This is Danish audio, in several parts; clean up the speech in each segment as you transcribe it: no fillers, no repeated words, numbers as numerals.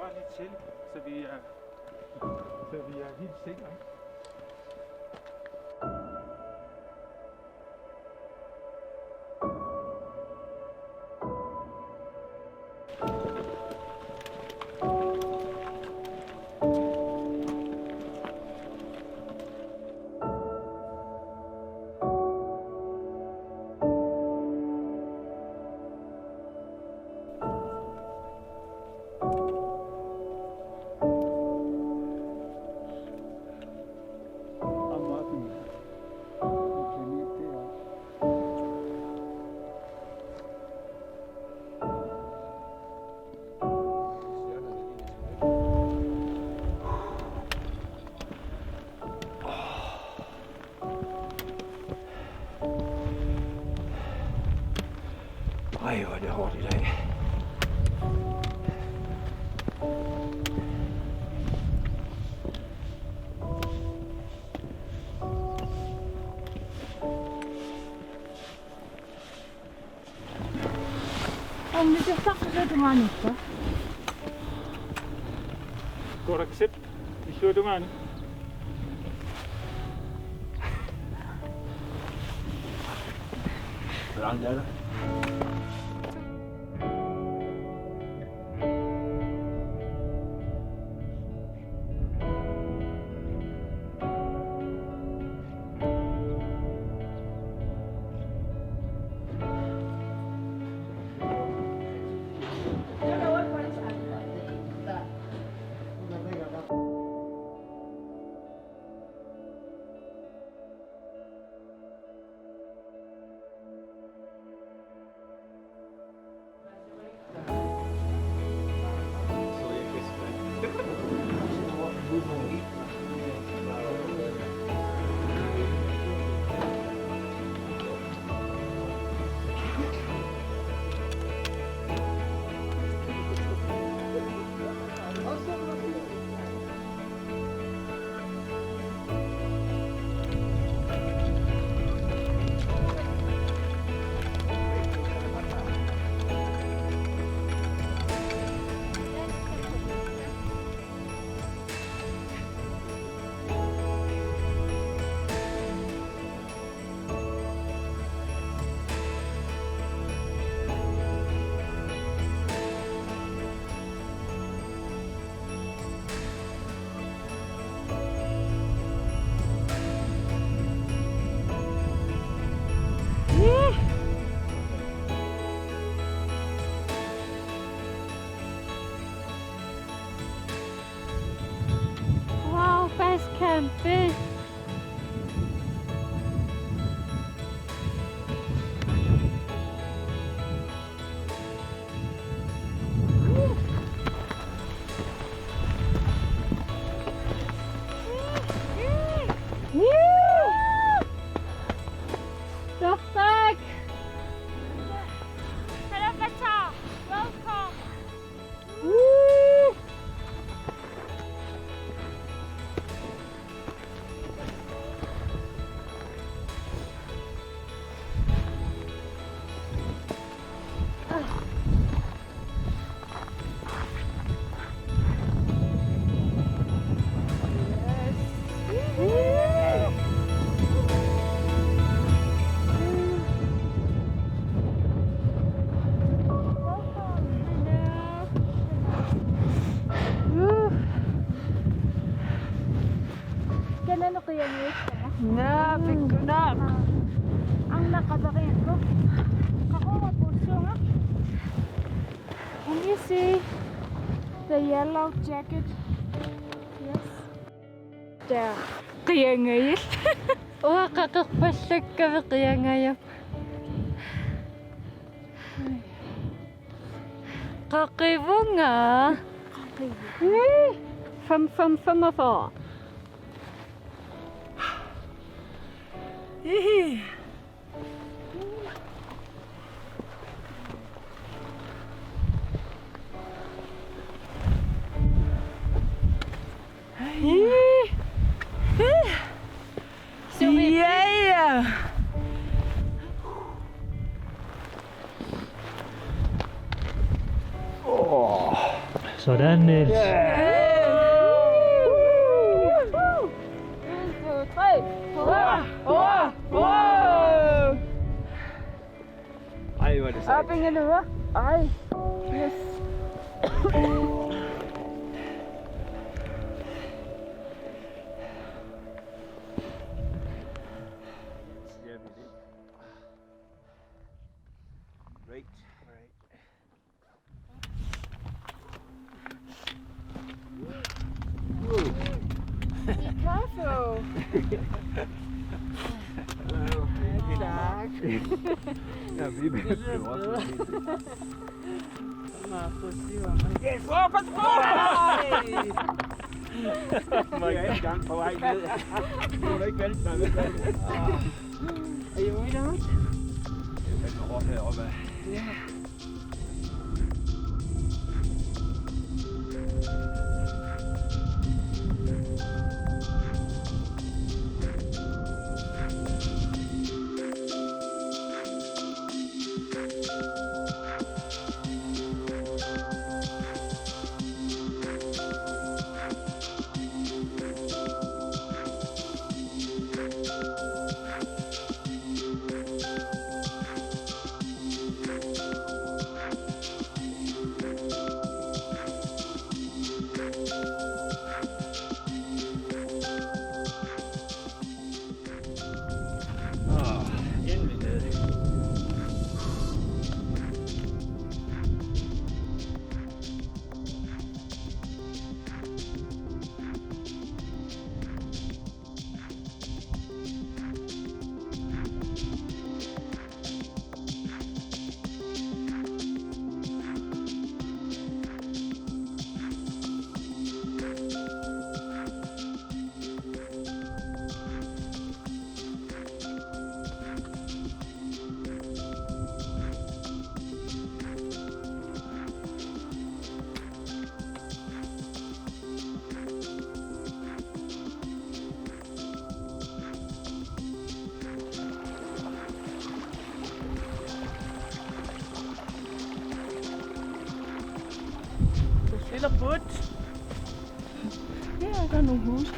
bare lige til, så vi er helt sikre. Ej, hvor er det hårdt i dag. 근데 좀 싹 그래도 많이 있어. Går der accept? Vi kører du mig nu. Hvor langt er det? Wow, fast camping. Stop back. Hello, Bata. Welcome. Woo. Ganun ko yung wait ko. Napik ko na. Ang nakabakit ko. Ako mapulso nga. Can you see the yellow jacket? Yes. There. Kaya ngayon. Wah, kakakpasag kami kaya ngayon. Kakibo nga. From afar. Yeah. Sådan, Niels. Ej, hvor er det sejt. Op ingen lure. Ej. Yes. Right. Be careful. Tak. Ja, vi behøver også. Yes, åh, pas på! Jeg er i gang på vej ned. Du må ikke vente dig. Er I ude der? Jeg kan over heroppe. Ja. Endelig nede. Eller budt. Her er der nogle huse.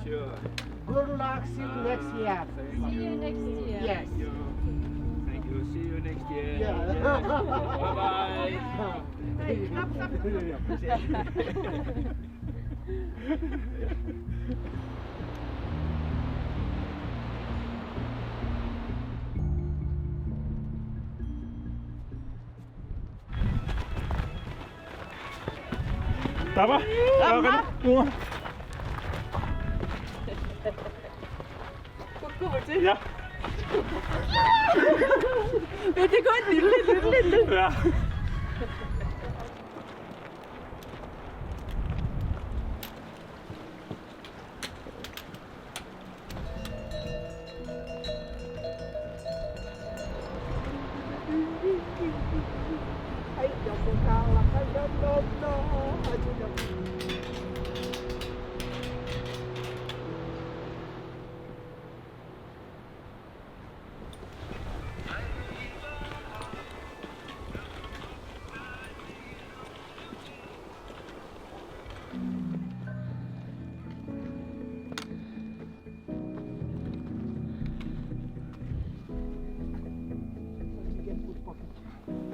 Sure. Good luck. See you next year. See you next year. Yes. Thank you. See you next year. Yeah. Bye-bye. Stopper. Mor. Kommer til. Ja. Men det går lille. Ja.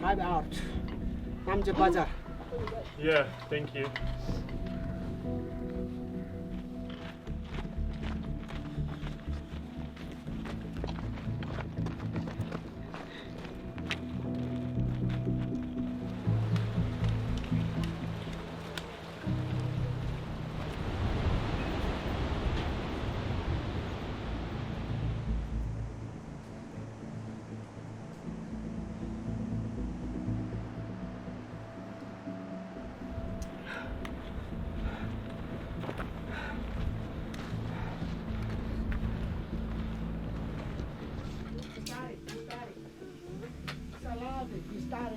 Drive out. Namje Bazaar. Yeah, thank you.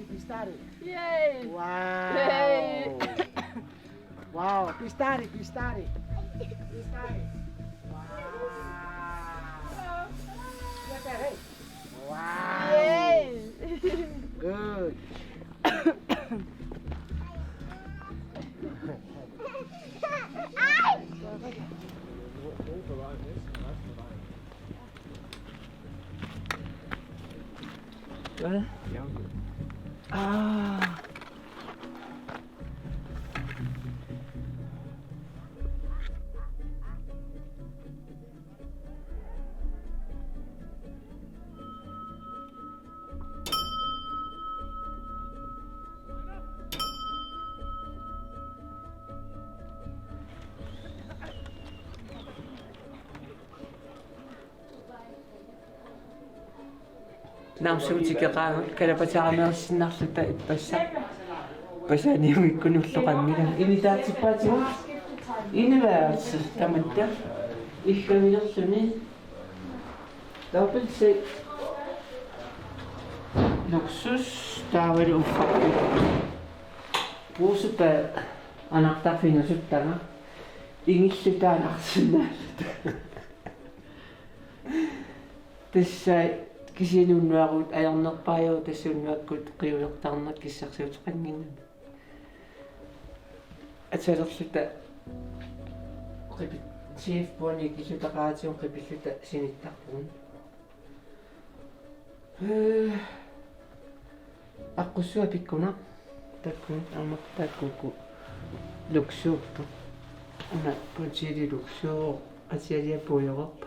Pistari. Yay! Wow. Yay. Wow, pistari. Wow. Look at it. Wow. Yay! Good. Hvad? Ah. Narsutikeraagut kalapataramerissinnarluta ipпassa pasaniuikkunulloqammila imitaatippaatigu inivaarssu tamatta illaminersuni dobbeltseng luksus taavali uffaqtu ruusupaa anartarfinusuttanga ingillutaanarsinnaallut тассаа кисинуннуарут аярнерпаажуу тассуннуаккут қиулертарнер киссарсуутеқангиннам атсалерлута қипит чеф бони кисутақаатиун қипиллута синиттарпун аққуссуа пиккуна таккун аммартааккуку луксуурту уна пучили луксуур атиалиа пуйорерпа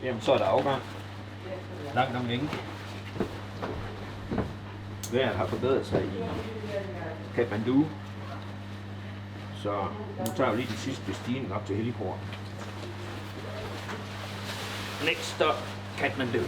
Jamen, så er der afgang. Langt om længe. Vejret har forbedret sig i Kathmandu. Så nu tager vi lige den sidste bestigning op til Heliport. Next stop, Kathmandu.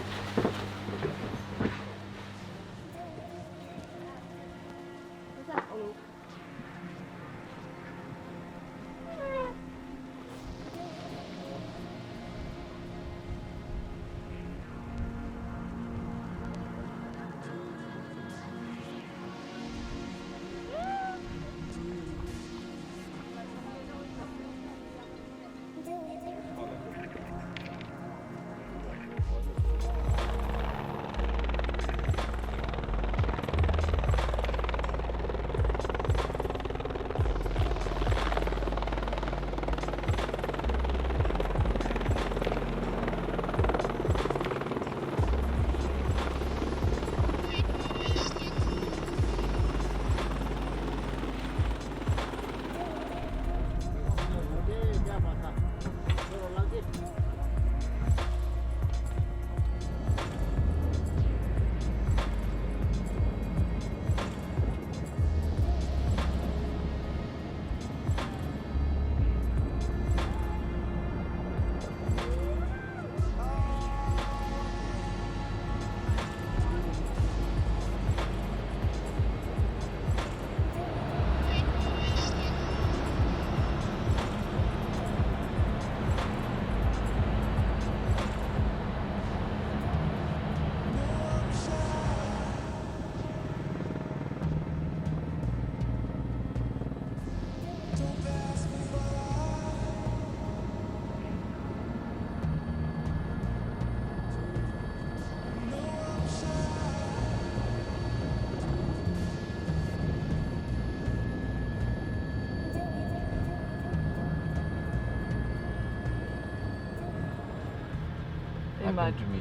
Imat. to me.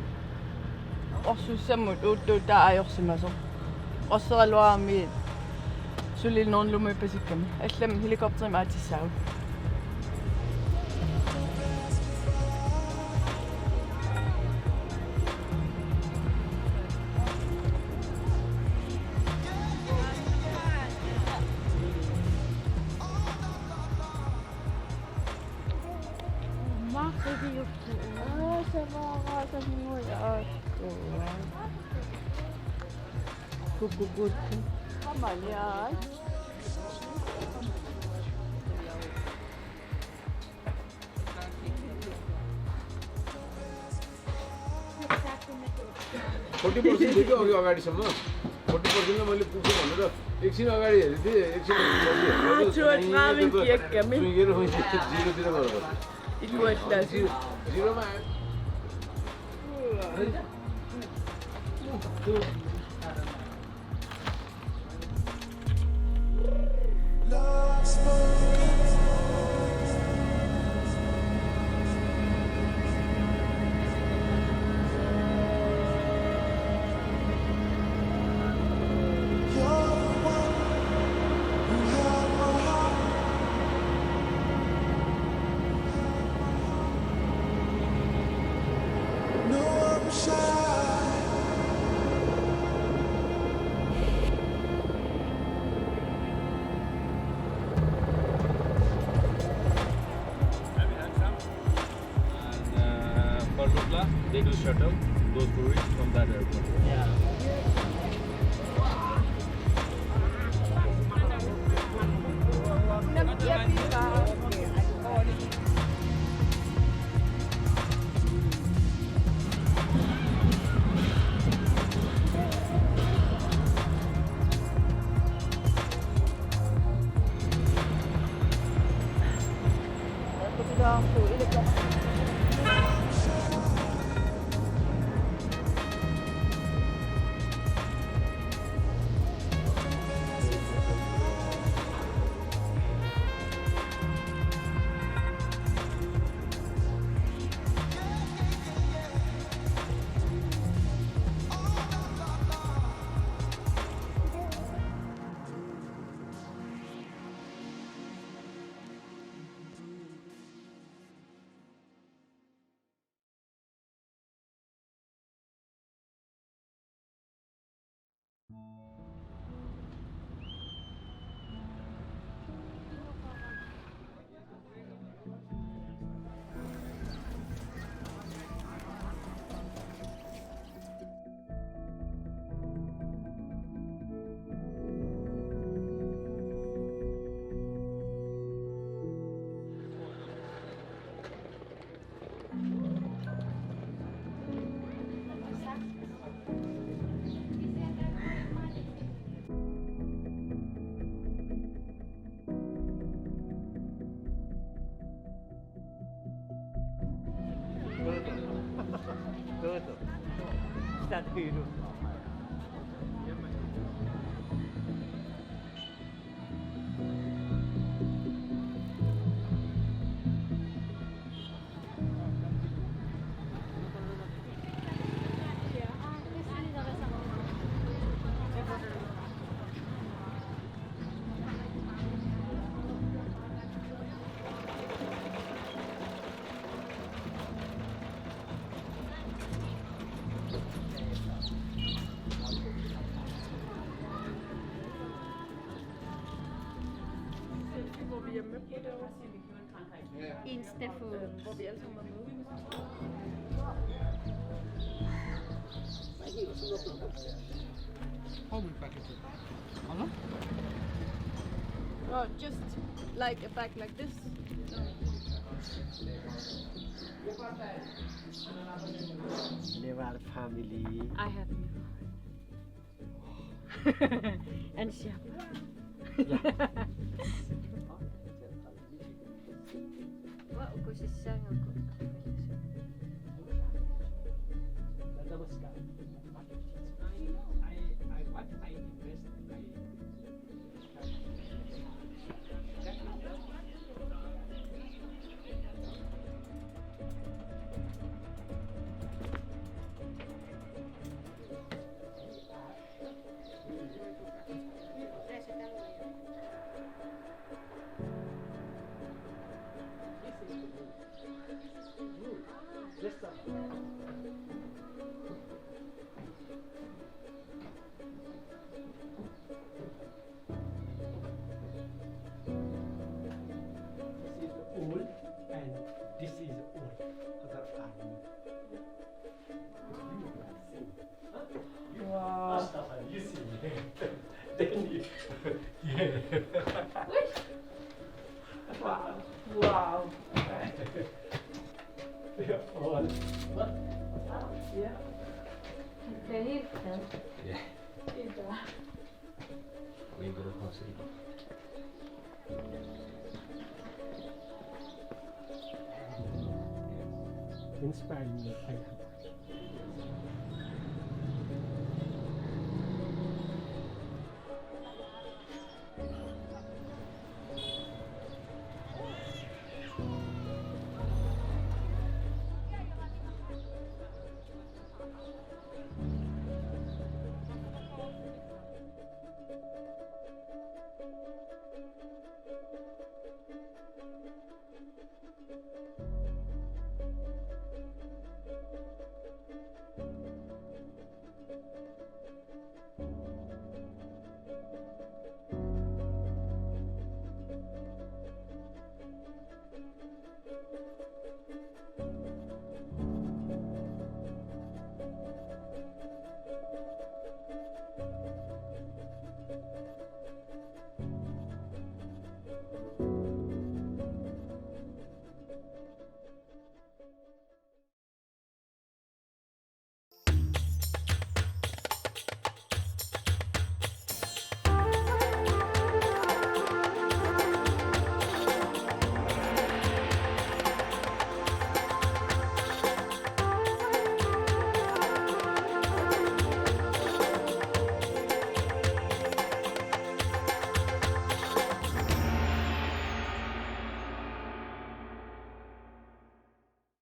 Orsussamut uuttuuttaa Osseraluarmi sulilnoon lumipasikkami. Allam helikopterim aatissaavut. Kukukutu. Kamalian. Forty percent दिएको अघि अगाडिसम्म 40% मैले पुग्छु भनेर एकछिन अगाडि हेरेको थिएँ एकछिन सुँगेर जिरोतिर गएर जिरोमा आयो For Lutla, they do shuttle those tourists from that airport. Eneste Hvor vi alle sammen var med. No, just like a bag like this. Never family. I have and Sherpa. Wa uko sisanga ko. old and this is old. Other army. Wow. You see. Then you. Wow. Wow. All. Yeah. Ja. Vi går på siden. Inspiring.